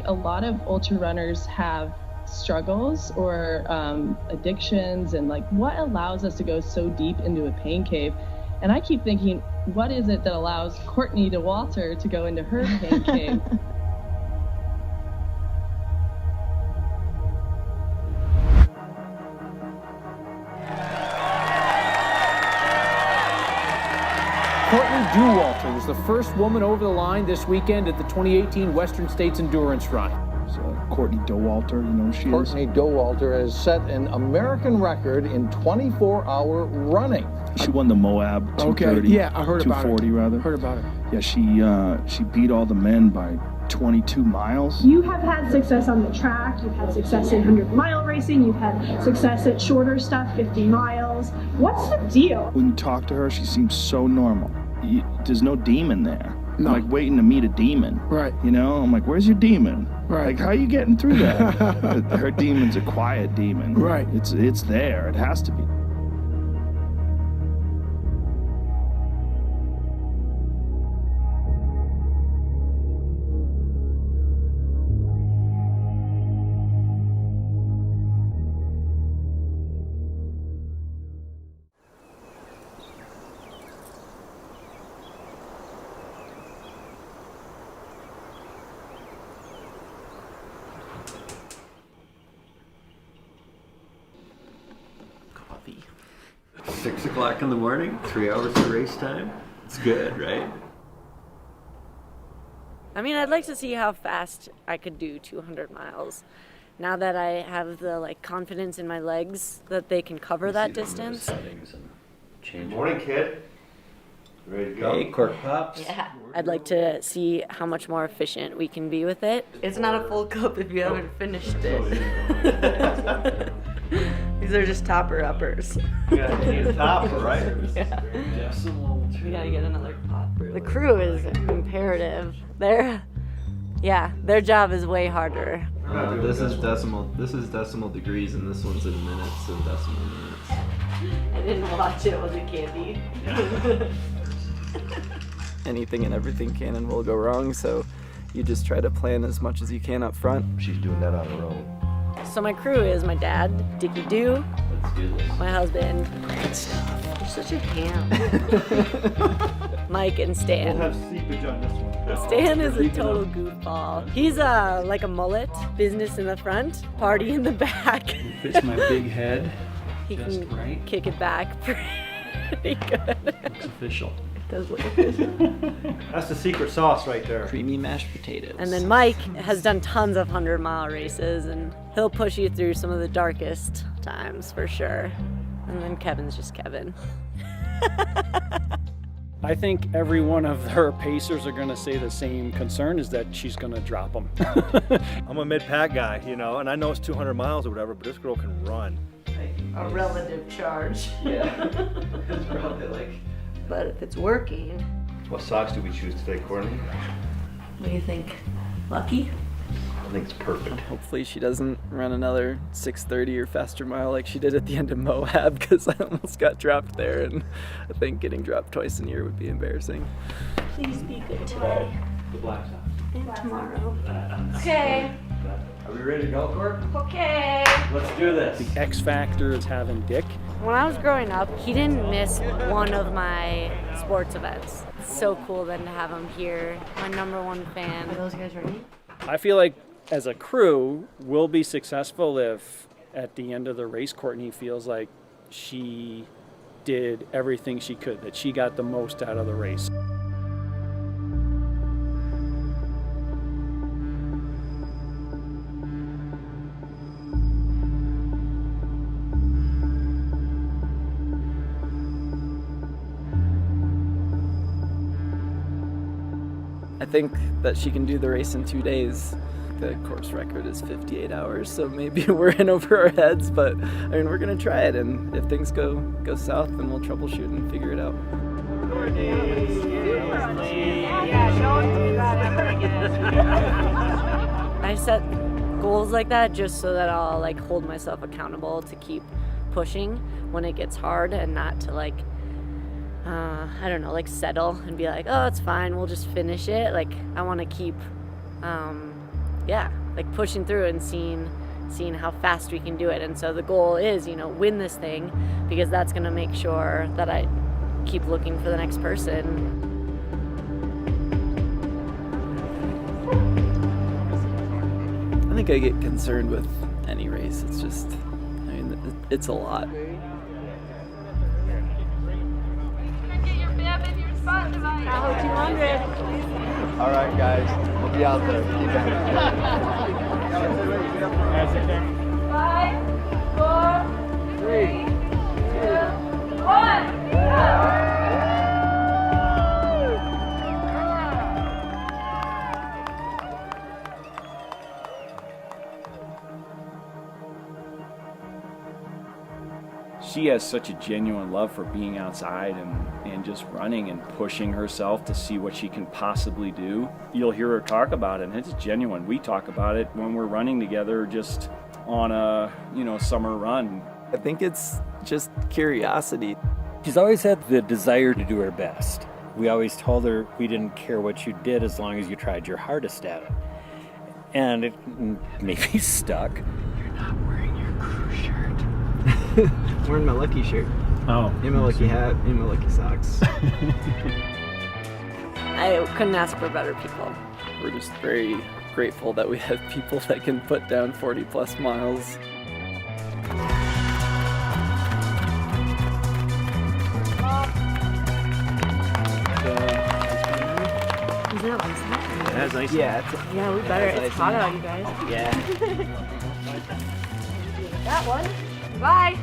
a lot of ultra runners have struggles or addictions, and like what allows us to go so deep into a pain cave. And I keep thinking, what is it that allows Courtney Dauwalter to go into her pain cave? Courtney Dauwalter was the first woman over the line this weekend at the 2018 Western States Endurance Run. Courtney Dauwalter, you know who she is? Courtney Dauwalter has set an American record in 24-hour running. She won the Moab 230. Okay, yeah, I heard about it. 240 rather. Heard about it. Yeah, she beat all the men by 22 miles. You have had success on the track, you've had success in 100-mile racing, you've had success at shorter stuff, 50 miles. What's the deal? When you talk to her, she seems so normal. There's no demon there. No. I'm like waiting to meet a demon. Right. You know, I'm like, where's your demon? Right. Like, how are you getting through that? Her demon's a quiet demon. Right. It's there. It has to be. Coffee. 6 o'clock in the morning, 3 hours of race time. It's good, right? I mean, I'd like to see how fast I could do 200 miles. Now that I have the confidence in my legs that they can cover that distance. Settings and change. Morning, kid. Ready to go? Hey, Cork Pops. Yeah, I'd like to see how much more efficient we can be with it. It's not a full cup if you haven't finished it. These are just topper-uppers. Yeah, you need a topper, right? Yeah. We gotta get another pot. The crew is imperative. Their job is way harder. This is decimal degrees, and this one's in minutes, so decimal minutes. I didn't watch it. Was it candy? Anything and everything can and will go wrong, so you just try to plan as much as you can up front. She's doing that on her own. So my crew is my dad, Dickie Doo, my husband. You're such a ham. Mike and Stan. We'll have seepage on this one. Stan is a total goofball. He's like a mullet, business in the front, party in the back. He fits my big head. He just can right. kick it back pretty good. Looks official. It does look official. That's the secret sauce right there. Creamy mashed potatoes. And then Mike has done tons of 100-mile races, and he'll push you through some of the darkest times for sure. And then Kevin's just Kevin. I think every one of her pacers are going to say the same concern is that she's going to drop them. I'm a mid-pack guy, you know, and I know it's 200 miles or whatever, but this girl can run. A relative charge. Yeah. It's probably But if it's working. What socks do we choose today, Courtney? What do you think? Lucky? I think it's perfect. Hopefully she doesn't run another 6:30 or faster mile like she did at the end of Moab, because I almost got dropped there, and I think getting dropped twice in a year would be embarrassing. Please be good today. The black sock. And tomorrow. Okay. Are we ready to go, Court? Okay. Let's do this. The X factor is having Dick. When I was growing up, he didn't miss one of my sports events. It's so cool then to have him here. My #1 fan. Are those guys ready? I feel like as a crew, we'll be successful if at the end of the race, Courtney feels like she did everything she could, that she got the most out of the race. I think that she can do the race in 2 days. The course record is 58 hours, so maybe we're in over our heads, but I mean, we're gonna try it, and if things go south, then we'll troubleshoot and figure it out. I set goals like that just so that I'll hold myself accountable to keep pushing when it gets hard, and not to I don't know, settle and be like, oh, it's fine, we'll just finish it. I want to keep yeah, like pushing through and seeing how fast we can do it. And so the goal is, win this thing, because that's going to make sure that I keep looking for the next person. I think I get concerned with any race. It's just, it's a lot. Tahoe 200. All right, guys, we'll be out there. Keep it. 5, 4, 3, 2, 1. She has such a genuine love for being outside and just running and pushing herself to see what she can possibly do. You'll hear her talk about it, and it's genuine. We talk about it when we're running together, just on a summer run. I think it's just curiosity. She's always had the desire to do her best. We always told her we didn't care what you did as long as you tried your hardest at it. And it maybe stuck. You're not wearing your crew shirt. Wearing my lucky shirt. Oh. And my lucky hat, and my lucky socks. I couldn't ask for better people. We're just very grateful that we have people that can put down 40 plus miles. Is it ice? It has ice. Yeah, we better. It's hot out, you guys. Yeah. That one. Bye.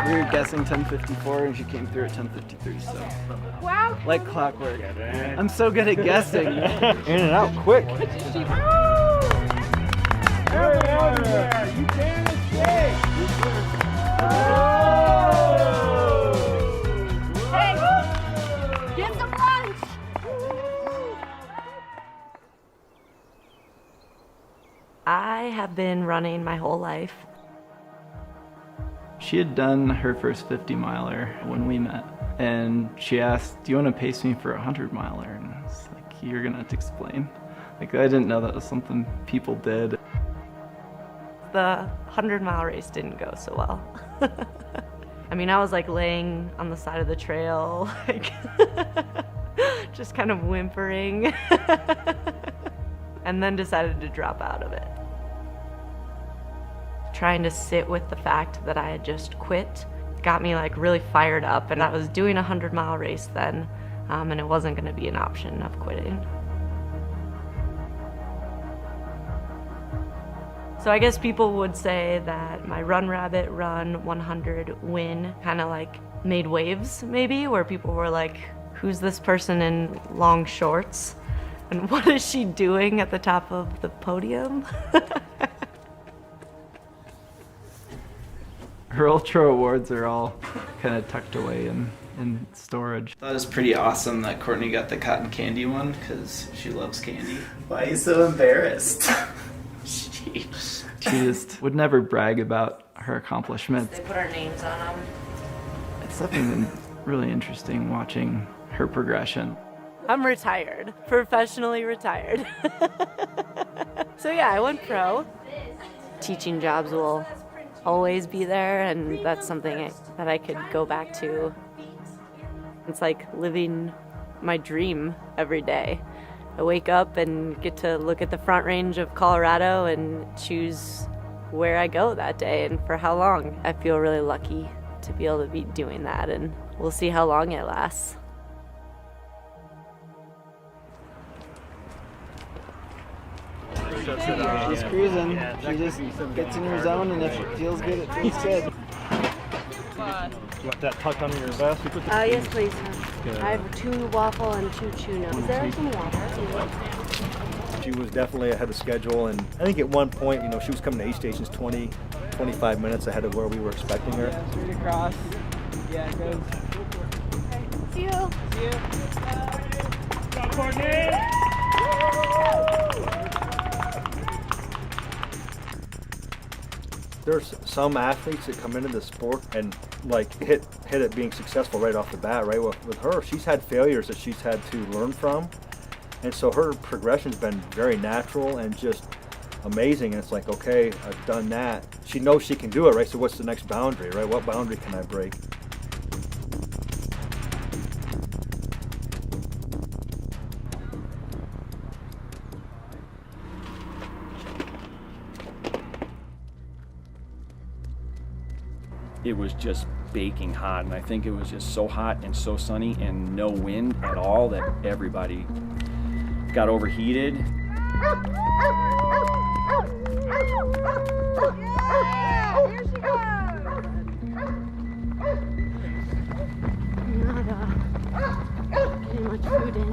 We were guessing 10:54 and she came through at 10:53, so. Wow. Like clockwork. I'm so good at guessing. In and out quick. You can't escape. Hey, get some lunch. I have been running my whole life. She had done her first 50 miler when we met, and she asked, "Do you want to pace me for a 100 miler?" And I was like, "You're gonna have to explain." Like, I didn't know that was something people did. The 100-mile race didn't go so well. I mean, I was like laying on the side of the trail, like just kind of whimpering, and then decided to drop out of it. Trying to sit with the fact that I had just quit got me like really fired up, and I was doing a 100-mile race then, and it wasn't going to be an option of quitting. So I guess people would say that my Run Rabbit Run 100 win kind of like made waves, maybe, where people were like, who's this person in long shorts? And what is she doing at the top of the podium? Her Ultra awards are all kind of tucked away in storage. I thought it was pretty awesome that Courtney got the cotton candy one, because she loves candy. Why are you so embarrassed? She just would never brag about her accomplishments. They put our names on them. It's something really interesting watching her progression. I'm retired, professionally retired. So yeah, I went pro. Teaching jobs will always be there, and that's something that I could go back to. It's like living my dream every day. I wake up and get to look at the Front Range of Colorado and choose where I go that day and for how long. I feel really lucky to be able to be doing that, and we'll see how long it lasts. She's cruising. She just gets in her zone, and if it feels good, it feels good. You want that tucked under your vest? Yes, please. I have 2 waffle and 2 tuna. Is there some water? She was definitely ahead of schedule, and I think at one point, she was coming to aid stations 25 minutes ahead of where we were expecting her. Straight across. Yeah, good. Okay. See you. See you. Go, Courtney! There's some athletes that come into the sport and hit it being successful right off the bat, right? With her, she's had failures that she's had to learn from, And so her progression's been very natural and just amazing. And it's like, okay, I've done that. She knows she can do it, right? So what's the next boundary, right? What boundary can I break? It was just baking hot, and I think it was just so hot and so sunny and no wind at all that everybody got overheated. Yeah, here she goes. Not getting much food in,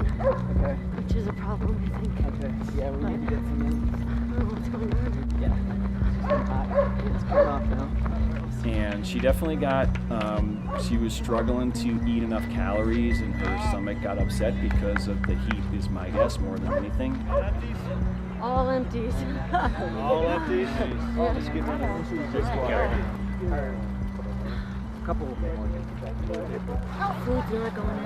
which is a problem, I think. Okay, yeah, we need to get some in. I don't know what's going on. Yeah, it's been hot. It's coming off now. And she definitely got, she was struggling to eat enough calories, and her stomach got upset because of the heat, is my guess, more than anything. All empties. All empties? Yeah. Let's get rid of this water. A couple more. Food's not going in.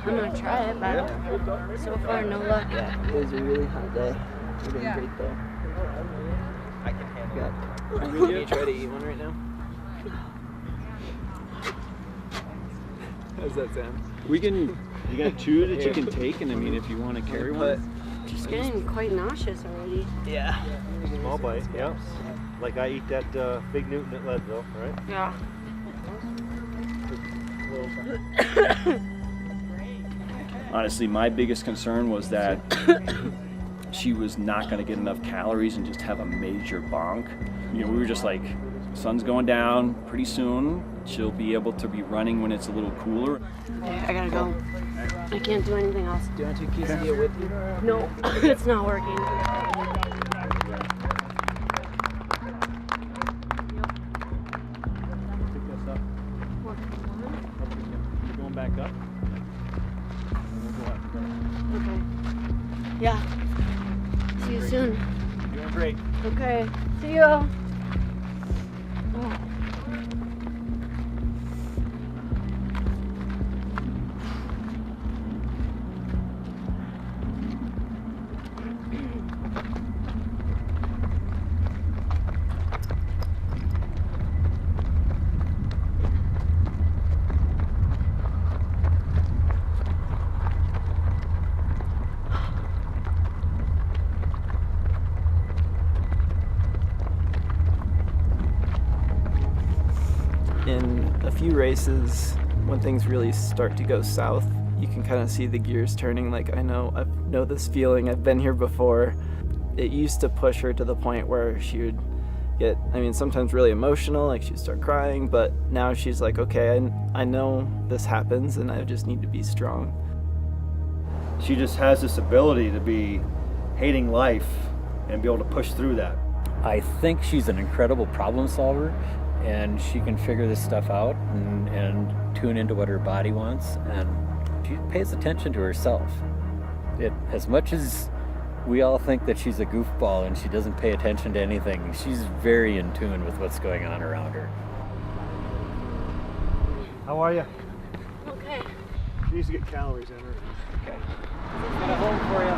I'm gonna try it, but so far no luck. Yeah, it was a really hot day. We're doing great though. I can handle it. Can you try to eat one right now? How's that sound? You got two that you can take, and I mean, if you want to carry one. Just getting quite nauseous already. Yeah. Small bite, yeah. Like I eat that Big Newton at Leadville, right? Yeah. Honestly, my biggest concern was that she was not going to get enough calories and just have a major bonk. You know, we were just like, sun's going down pretty soon. She'll be able to be running when it's a little cooler. Okay, I gotta go. I can't do anything else. Do you want to quesadilla with you? No, it's not working. You're going back up? Okay. Yeah. See you soon. You're doing great. Okay. See you. In a few races, when things really start to go south, you can kind of see the gears turning. Like, I know this feeling. I've been here before. It used to push her to the point where she would get, sometimes really emotional, like she'd start crying, but now she's like, okay, I know this happens and I just need to be strong. She just has this ability to be hating life and be able to push through that. I think she's an incredible problem solver, and she can figure this stuff out and tune into what her body wants, and she pays attention to herself. As much as we all think that she's a goofball and she doesn't pay attention to anything, she's very in tune with what's going on around her. How are you? Okay. She needs to get calories in her. Okay. Got a home for you.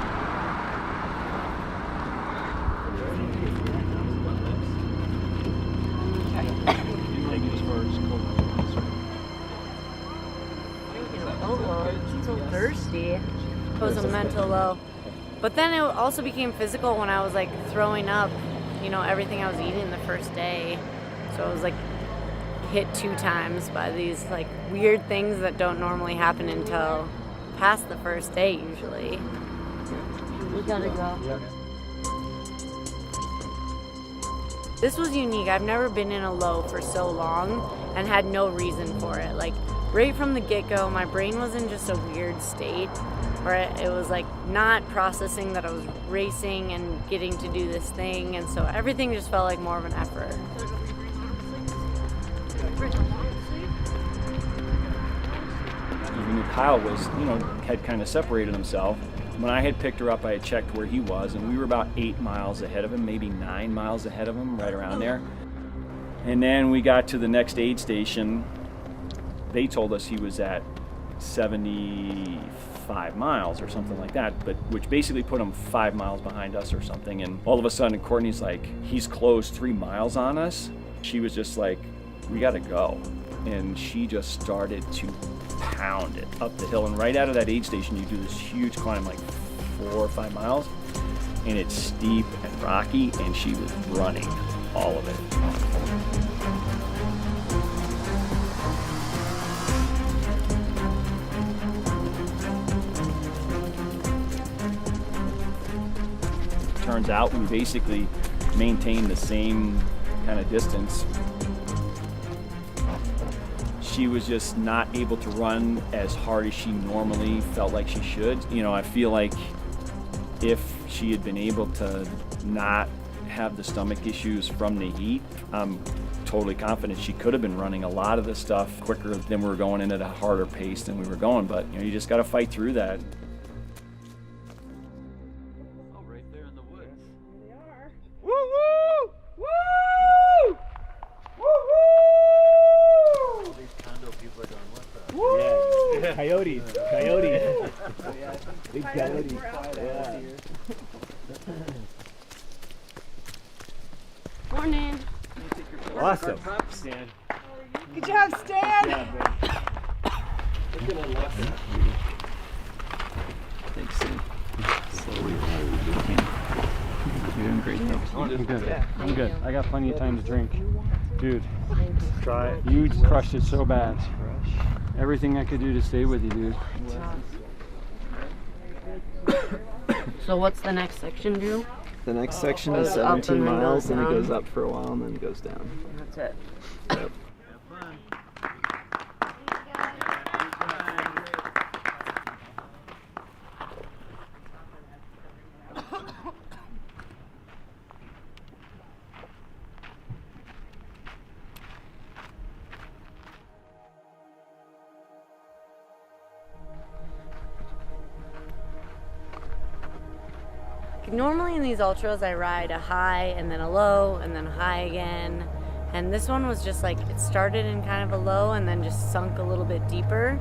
I'm so thirsty. It was a mental low. But then it also became physical when I was like throwing up, everything I was eating the first day. So I was like hit 2 times by these like weird things that don't normally happen until past the first day usually. We gotta go. Yeah. This was unique. I've never been in a low for so long and had no reason for it. Like right from the get-go, my brain was in just a weird state where it was like not processing that I was racing and getting to do this thing, and so everything just felt like more of an effort. Even Kyle was, had kind of separated himself. When I had picked her up, I had checked where he was, and we were about 8 miles ahead of him, maybe 9 miles ahead of him, right around there. And then we got to the next aid station. They told us he was at 75 miles or something like that, but which basically put him 5 miles behind us or something. And all of a sudden Courtney's like, he's closed 3 miles on us. She was just like, we gotta go. And she just started to pound it up the hill. And right out of that aid station, you do this huge climb, like 4 or 5 miles, and it's steep and rocky, and she was running all of it. Turns out we basically maintained the same kind of distance. She was just not able to run as hard as she normally felt like she should. You know, I feel like if she had been able to not have the stomach issues from the heat, I'm totally confident she could have been running a lot of the stuff quicker than we were going in at a harder pace than we were going. But you know, you just got to fight through that. Coyotes. Big coyotes. Yeah. Morning. Awesome. Stan. Good job, Stan. Thanks, Stan. Slowly. You're doing great, though. I'm good. I'm good. I got plenty of time to drink. Dude, try it. You crushed it so bad. Everything I could do to stay with you, dude. So what's the next section, Drew? The next section is Goes up 17 and then miles, goes and it down. goes up for a while, and then it goes down. That's it. Yep. Normally in these ultras I ride a high and then a low and then a high again, and this one was just like it started in kind of a low and then just sunk a little bit deeper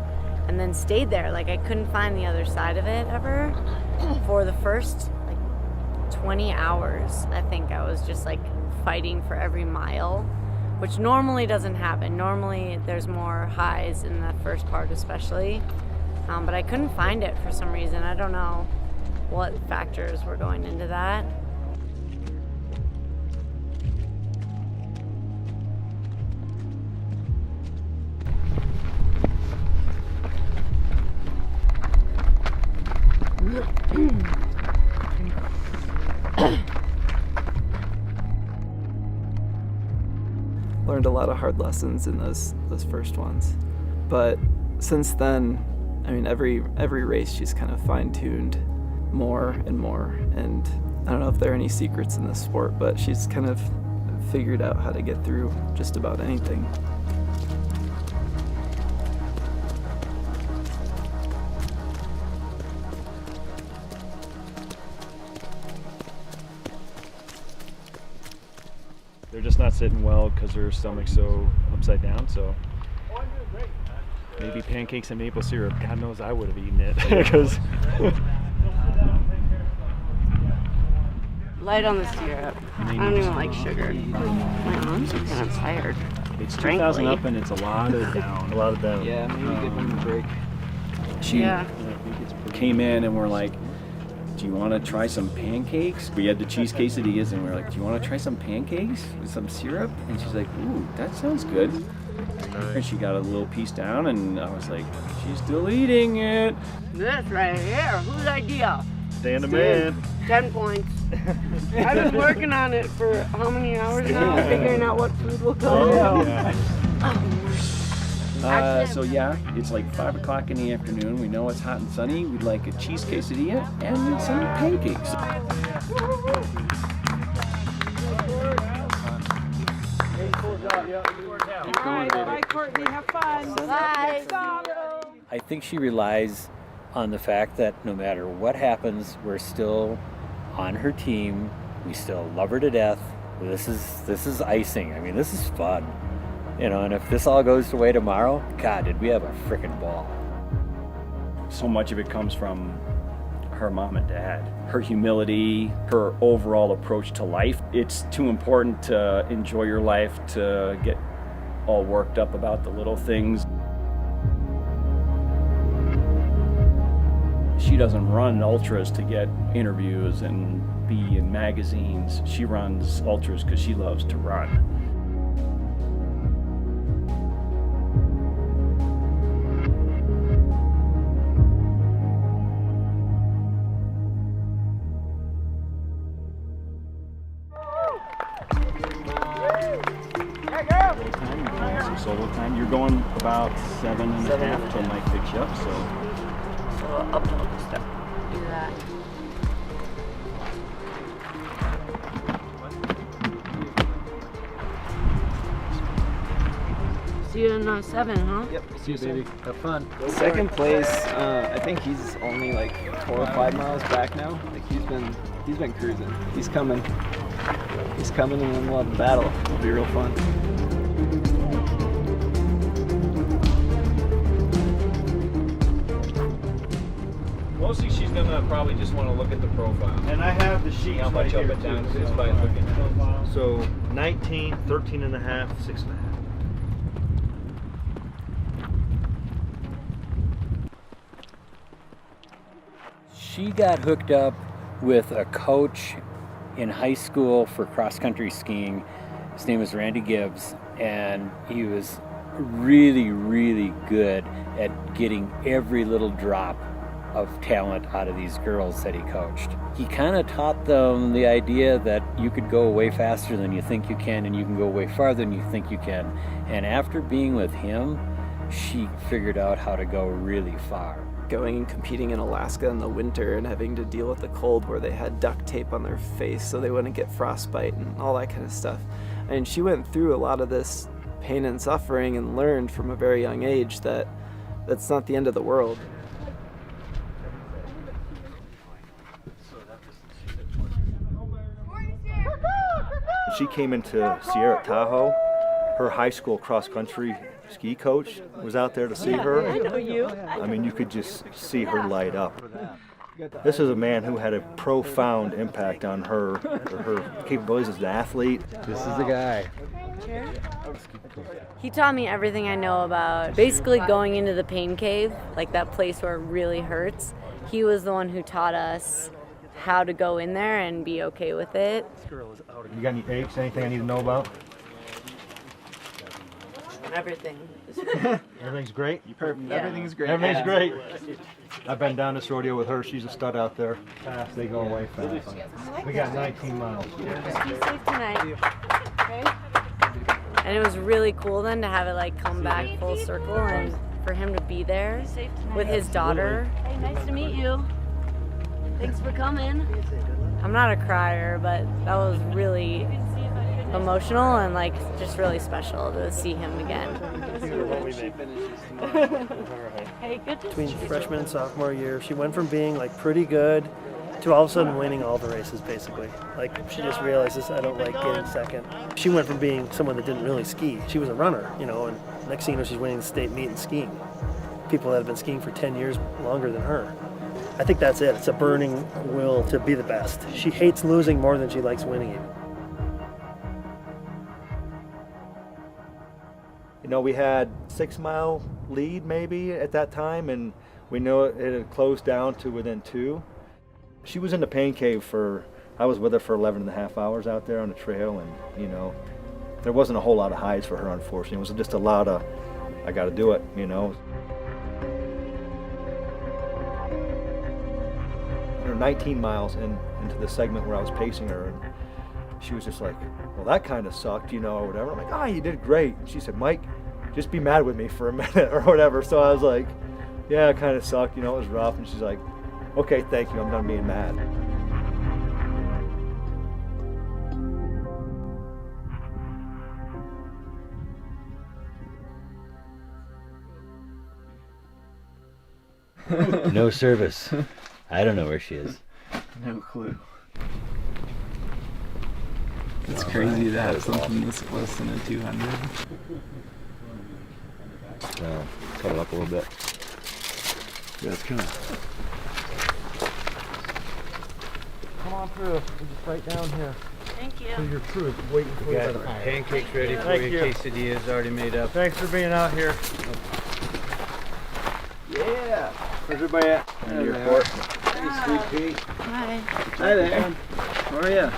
and then stayed there. Like I couldn't find the other side of it ever. For the first like 20 hours I think I was just like fighting for every mile, which normally doesn't happen. Normally there's more highs in that first part especially, but I couldn't find it for some reason. I don't know what factors were going into that. Learned a lot of hard lessons in those first ones, but since then, I mean, every race she's kind of fine-tuned more and more, and I don't know if there are any secrets in this sport, but she's kind of figured out how to get through just about anything. They're just not sitting well because their stomach's so upside down, so maybe pancakes and maple syrup. God knows I would have eaten it because Light on the syrup. I don't even like sugar. My arms are kind of tired. it's 2,000 up and it's a lot of down. A lot of them. Yeah, maybe give them a break. She came in and we're like, do you want to try some pancakes? We had the cheese quesadillas and we're like, do you want to try some pancakes with some syrup? And she's like, ooh, that sounds good. And she got a little piece down and I was like, she's still eating it. This right here, whose idea? Stan the man. 10 points. I've been working on it for how many hours now? Figuring out what food will go. So yeah, it's like 5 o'clock in the afternoon. We know it's hot and sunny. We'd like a cheese quesadilla and some pancakes. All right, bye, Courtney. Have fun. Bye. I think she relies on the fact that no matter what happens, we're still on her team. We still love her to death. This is icing. I mean, this is fun. You know, and if this all goes away tomorrow, God, did we have a frickin' ball. So much of it comes from her mom and dad. Her humility, her overall approach to life. It's too important to enjoy your life to get all worked up about the little things. She doesn't run ultras to get interviews and be in magazines. She runs ultras because she loves to run. Solo time. You're going about 7.5 till Mike picks you up, so up to the step. Do that. See you in 7, huh? Yep. See you, baby. Have fun. Second place. I think he's only like 4 or 5 miles back now. Like he's been cruising. He's coming, and then we'll have a battle. It'll be real fun. Mostly she's gonna probably just want to look at the profile. And I have the sheets how much right up here and down too, it is by looking at the profile. So 19, 13 and a half, 6.5. She got hooked up with a coach in high school for cross-country skiing. His name was Randy Gibbs, and he was really, really good at getting every little drop of talent out of these girls that he coached. He kind of taught them the idea that you could go way faster than you think you can, and you can go way farther than you think you can. And after being with him, she figured out how to go really far. Going and competing in Alaska in the winter and having to deal with the cold where they had duct tape on their face so they wouldn't get frostbite and all that kind of stuff. And she went through a lot of this pain and suffering and learned from a very young age that that's not the end of the world. She came into Sierra at Tahoe. Her high school cross-country ski coach was out there to see her. I know you. I mean, you could just see her light up. This is a man who had a profound impact on her capabilities as an athlete. This is the guy. He taught me everything I know about basically going into the pain cave, like that place where it really hurts. He was the one who taught us how to go in there and be okay with it. You got any aches, anything I need to know about? Everything. Everything's great? Yeah. Everything's great. Everything's great. I've been down this rodeo with her. She's a stud out there. Fast, they go away fast. We got 19 miles. Be safe tonight. Okay? And it was really cool then to have it like come back full circle and for him to be there with his daughter. Hey, nice to meet you. Thanks for coming. I'm not a crier, but that was really emotional and like just really special to see him again. Hey, good to Between see you. freshman and sophomore year, she went from being like pretty good to all of a sudden winning all the races basically. Like she just realizes I don't like getting second. She went from being someone that didn't really ski. She was a runner, you know, and next thing you know she's winning the state meet in skiing. People that have been skiing for 10 years longer than her. I think that's it. It's a burning will to be the best. She hates losing more than she likes winning it. You know, we had 6 mile lead maybe at that time, and we know it had closed down to within 2. She was in the pain cave I was with her for 11 and a half hours out there on the trail, and you know, there wasn't a whole lot of highs for her, unfortunately. It was just a lot of, I gotta do it, you know. 19 miles into the segment where I was pacing her, and she was just like, well, that kind of sucked, you know, or whatever. I'm like, oh, you did great. And she said, Mike, just be mad with me for a minute or whatever. So I was like, yeah, it kind of sucked, you know, it was rough. And she's like, okay, thank you, I'm done being mad. No service. I don't know where she is. No clue. It's crazy to have something this close in a 200. Cut it up a little bit. Yeah, it's kind of. Come on through. We're just right down here. Thank you. Here's your crew waiting for you by the fire. Pancakes ready for Thank you. Quesadillas already made up. Thanks for being out here. Yeah. Where's everybody at? There's your port. Hey, Sweet Pea. Hi. Hi there. How are ya?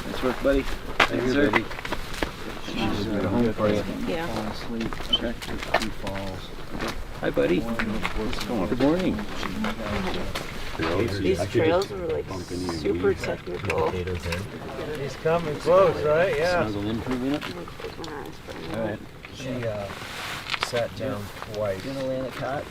Nice work, buddy. Thank you, buddy. She's at home for you. Yeah. Fall asleep. Check your 2 falls. Hi, buddy. What's going on? Good morning. These trails were like super technical. He's coming close, right? Yeah. Snuggle in for a minute. All right. She sat down twice. You gonna land a cot?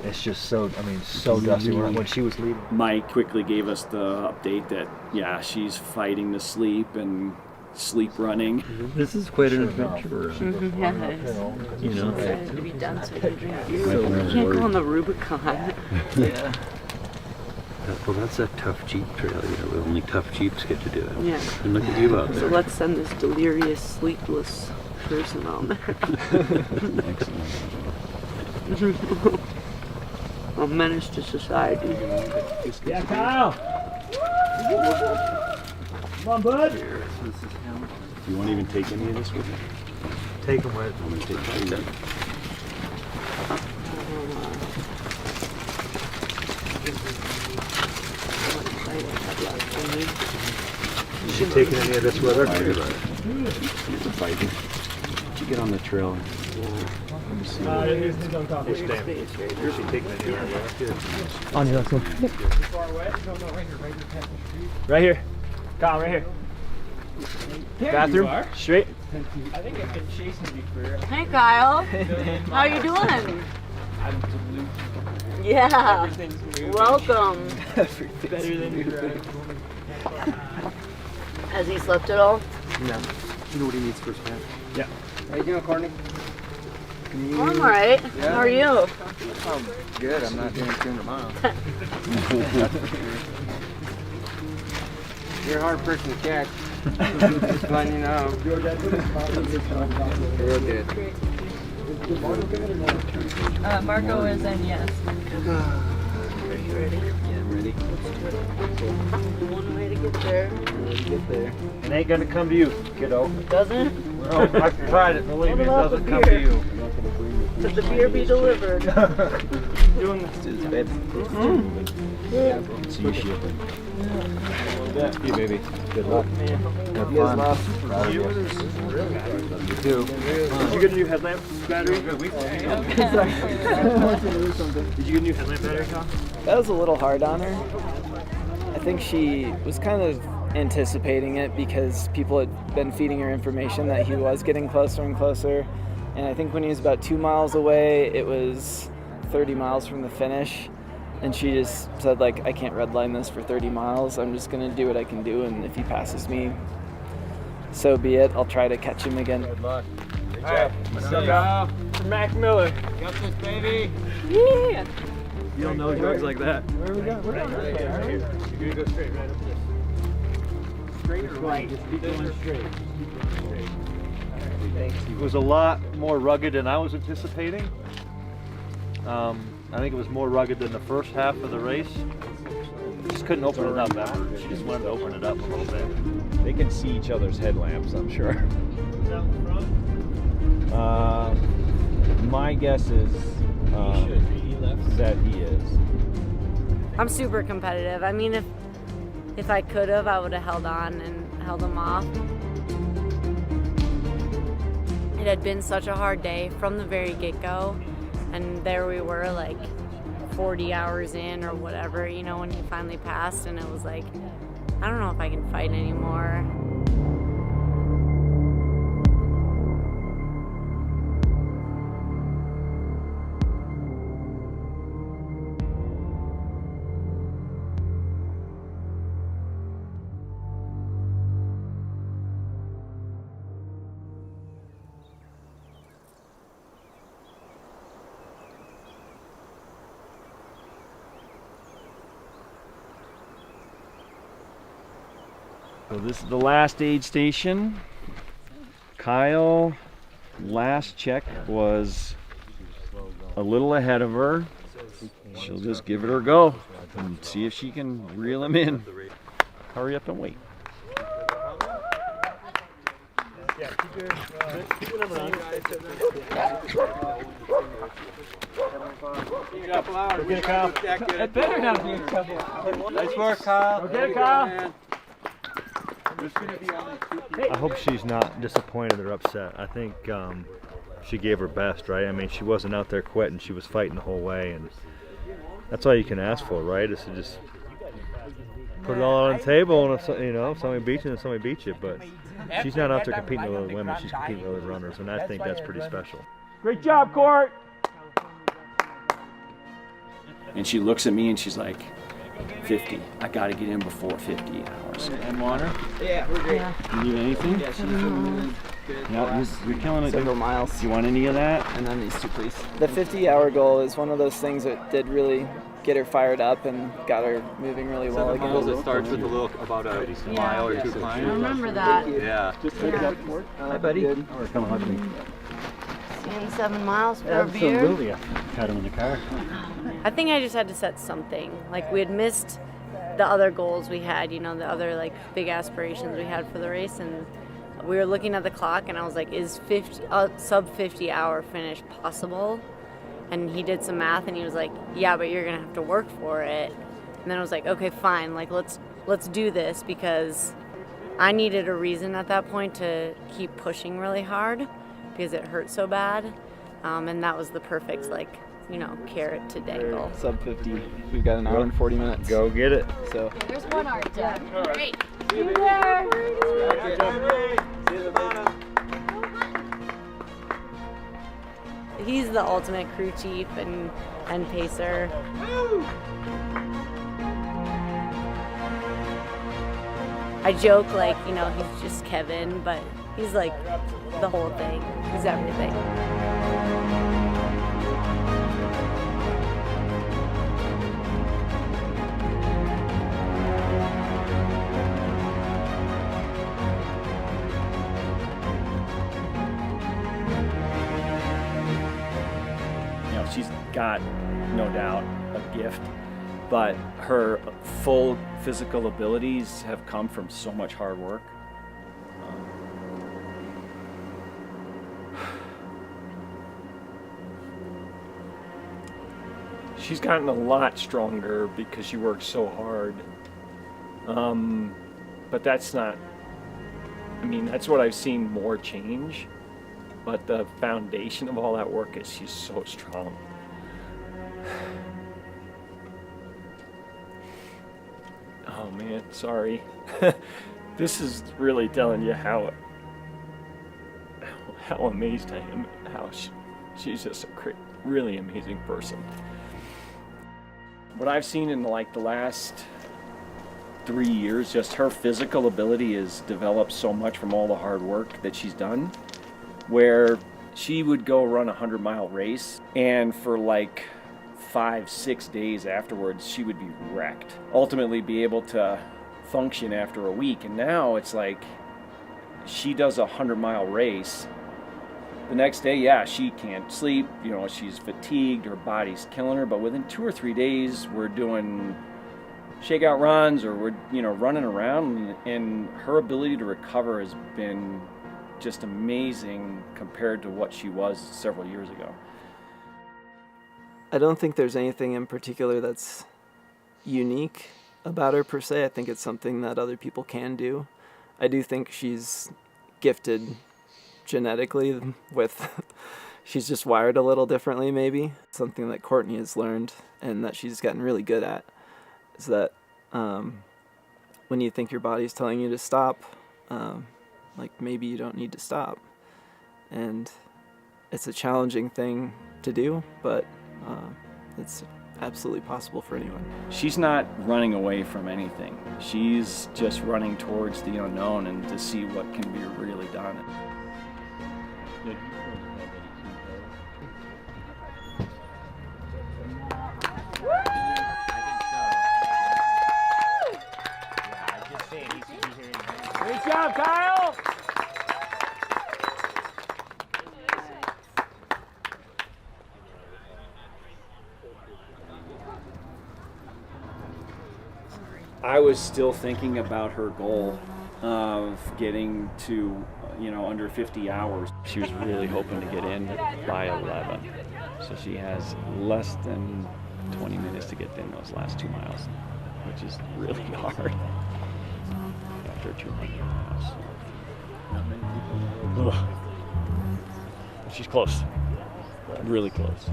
It's just so, I mean, so dusty when she was leaving. Mike quickly gave us the update that, yeah, she's fighting to sleep and sleep running. This is quite an adventure. Yeah, it is. You know, Excited to be done so we can drink beer. You can't go on the Rubicon. Yeah. Well, that's a tough Jeep trail. Yeah, only tough Jeeps get to do it. Yeah. And look at you out there. So let's send this delirious, sleepless person on there. Excellent. A menace to society. Yeah, Kyle! Come on, bud! Do you want to even take any of this with you? Take them with. I'm going to take that. You should take any of this with her. Did you get on the trail? Let me see. On your left one. Right here. Kyle, right here. Bathroom. Straight. I think I've been chasing you for. Hey, Kyle. How you doing? I'm delusional. Yeah. Everything's moving. Welcome. Better than you. Has he slept at all? No. You know what he needs first, man? Yeah. How you doing, Courtney? I'm alright. Yeah. How are you? I'm good. I'm not doing 200 miles. You're a hard person to catch. Just letting you know. Real good. Marco is in, yes. Are you ready? Yeah, I'm ready. One way to get there. Get there. It ain't gonna come to you, kiddo. Doesn't? No, I've tried it. Believe me, it doesn't come to you. Could the beer be delivered? Doing Let's do this, babe. Yeah. See you shipping. You, baby. Good luck. Have fun. Proud of you. Love you too. Did you get a new headlamp battery? Did you get a new headlamp battery, Kyle? That was a little hard on her. I think she was kind of anticipating it because people had been feeding her information that he was getting closer and closer. And I think when he was about 2 miles away, it was 30 miles from the finish. And she just said, like, I can't redline this for 30 miles. I'm just going to do what I can do. And if he passes me, so be it. I'll try to catch him again. Good luck. All right. What's up, Mac Miller. Got this, baby. Yeah. You don't know drugs like that. Where are we going? We're going right here. You're going to go straight right up this. Straight or right? Just keep going straight. It was a lot more rugged than I was anticipating. I think it was more rugged than the first half of the race. Just couldn't open it up ever. She just wanted to open it up a little bit. They can see each other's headlamps, I'm sure. My guess is that he is. I'm super competitive. I mean, if I could have, I would have held on and held him off. It had been such a hard day from the very get-go, and there we were, like 40 hours in or whatever, you know, when he finally passed, and it was like, I don't know if I can fight anymore. So this is the last aid station. Kyle, last check was a little ahead of her. She'll just give it her go and see if she can reel him in. Hurry up and wait. Yeah, keep your number on. Go get it, Kyle. It better not be a couple. Nice work, Kyle. Go get it, Kyle. I hope she's not disappointed or upset. I think she gave her best, right? I mean, she wasn't out there quitting. She was fighting the whole way, and that's all you can ask for, right? Is to just put it all on the table, and if somebody beats you, then somebody beats you. But she's not out there competing with other women. She's competing with other runners, and I think that's pretty special. Great job, Court. And she looks at me and she's like, 50. I got to get in before 58 hours. And water? Yeah, we're great. You need anything? Yeah, she's doing good. No, you're killing it. Single miles. You want any of that? And then these two, please. The 50-hour goal is one of those things that did really get her fired up and got her moving really well again. Miles, it starts with about a mile or two climb. I remember that. Yeah. Hi, buddy. Or come up with me. 7 miles for a beer. Absolutely. I had him in the car. I think I just had to set something. Like, we had missed the other goals we had, the other like big aspirations we had for the race, and we were looking at the clock and I was like, is sub 50 hour finish possible? And he did some math and he was like, yeah, but you're gonna have to work for it. And then I was like, okay, fine, like let's do this, because I needed a reason at that point to keep pushing really hard because it hurt so bad, and that was the perfect carrot to dangle. Sub 50. We've got an hour and 40 minutes. Go get it. So. Okay, there's one art done. Great. See you there. He's the ultimate crew chief and pacer. I joke he's just Kevin, but he's like the whole thing. He's everything. She's got, no doubt, a gift, but her full physical abilities have come from so much hard work. She's gotten a lot stronger because she works so hard. But that's not, that's what I've seen more change. But the foundation of all that work is she's so strong. Oh man, sorry. This is really telling you how amazed I am, how she's just a really amazing person. What I've seen in the last 3 years, just her physical ability has developed so much from all the hard work that she's done, where she would go run a 100-mile race, and for 5-6 days afterwards, she would be wrecked. Ultimately be able to function after a week. And now it's like she does a 100-mile race. The next day, yeah, she can't sleep, she's fatigued, her body's killing her, but within 2 or 3 days, we're doing shakeout runs, or we're, running around, and her ability to recover has been just amazing compared to what she was several years ago. I don't think there's anything in particular that's unique about her per se. I think it's something that other people can do. I do think she's gifted genetically with, she's just wired a little differently maybe. Something that Courtney has learned and that she's gotten really good at is that when you think your body's telling you to stop, maybe you don't need to stop. And it's a challenging thing to do, but it's absolutely possible for anyone. She's not running away from anything. She's just running towards the unknown and to see what can be really done. Great job, Kyle! I was still thinking about her goal of getting to, under 50 hours. She was really hoping to get in by 11. So she has less than 20 minutes to get in those last 2 miles, which is really hard after 200 miles. Ugh. She's close, really close.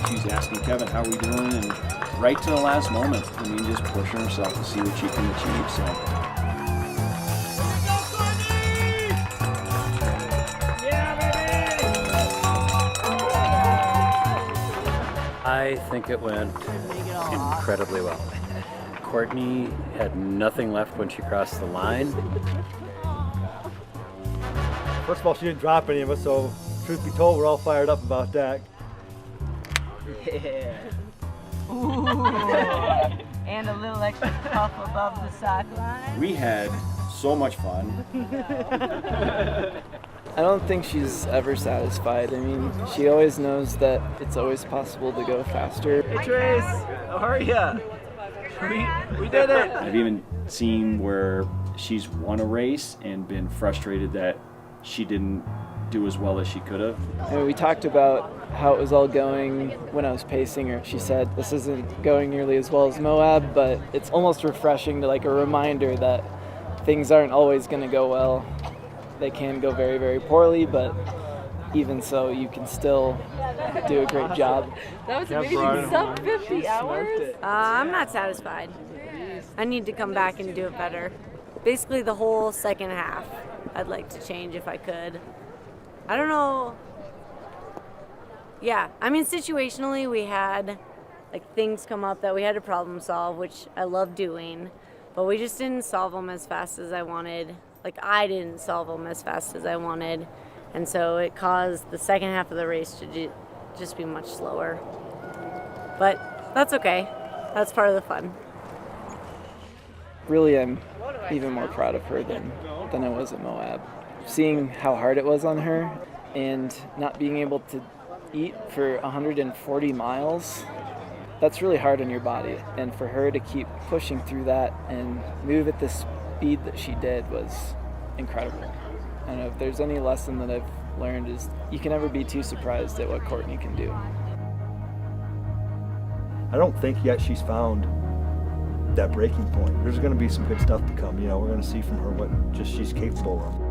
She's asking Kevin, how are we doing? And right to the last moment, just pushing herself to see what she can achieve. So. I think it went incredibly well. Courtney had nothing left when she crossed the line. First of all, she didn't drop any of us, so truth be told, we're all fired up about that. Yeah. Ooh. And a little extra puff above the sideline. We had so much fun. I don't think she's ever satisfied. She always knows that it's always possible to go faster. Hey Trace, how are ya? We did it! I've even seen where she's won a race and been frustrated that she didn't do as well as she could have. We talked about how it was all going when I was pacing her. She said, this isn't going nearly as well as Moab, but it's almost refreshing to a reminder that things aren't always going to go well. They can go very, very poorly, but even so, you can still do a great job. That was amazing. Sub 50 hours? I'm not satisfied. I need to come back and do it better. Basically the whole second half I'd like to change if I could. I don't know. Yeah, situationally we had things come up that we had to problem solve, which I love doing, but we just didn't solve them as fast as I wanted. I didn't solve them as fast as I wanted, and so it caused the second half of the race to just be much slower. But that's okay. That's part of the fun. Really, I'm even more proud of her than I was at Moab. Seeing how hard it was on her and not being able to eat for 140 miles, that's really hard on your body. And for her to keep pushing through that and move at the speed that she did was incredible. And if there's any lesson that I've learned is you can never be too surprised at what Courtney can do. I don't think yet she's found that breaking point. There's going to be some good stuff to come. We're going to see from her what she's capable of.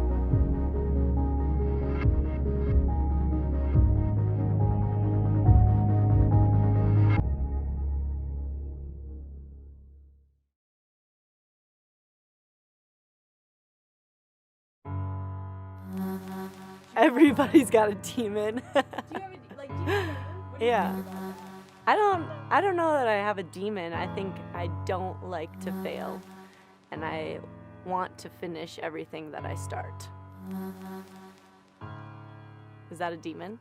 Everybody's got a demon. Yeah. I don't know that I have a demon. I think I don't like to fail, and I want to finish everything that I start. Is that a demon?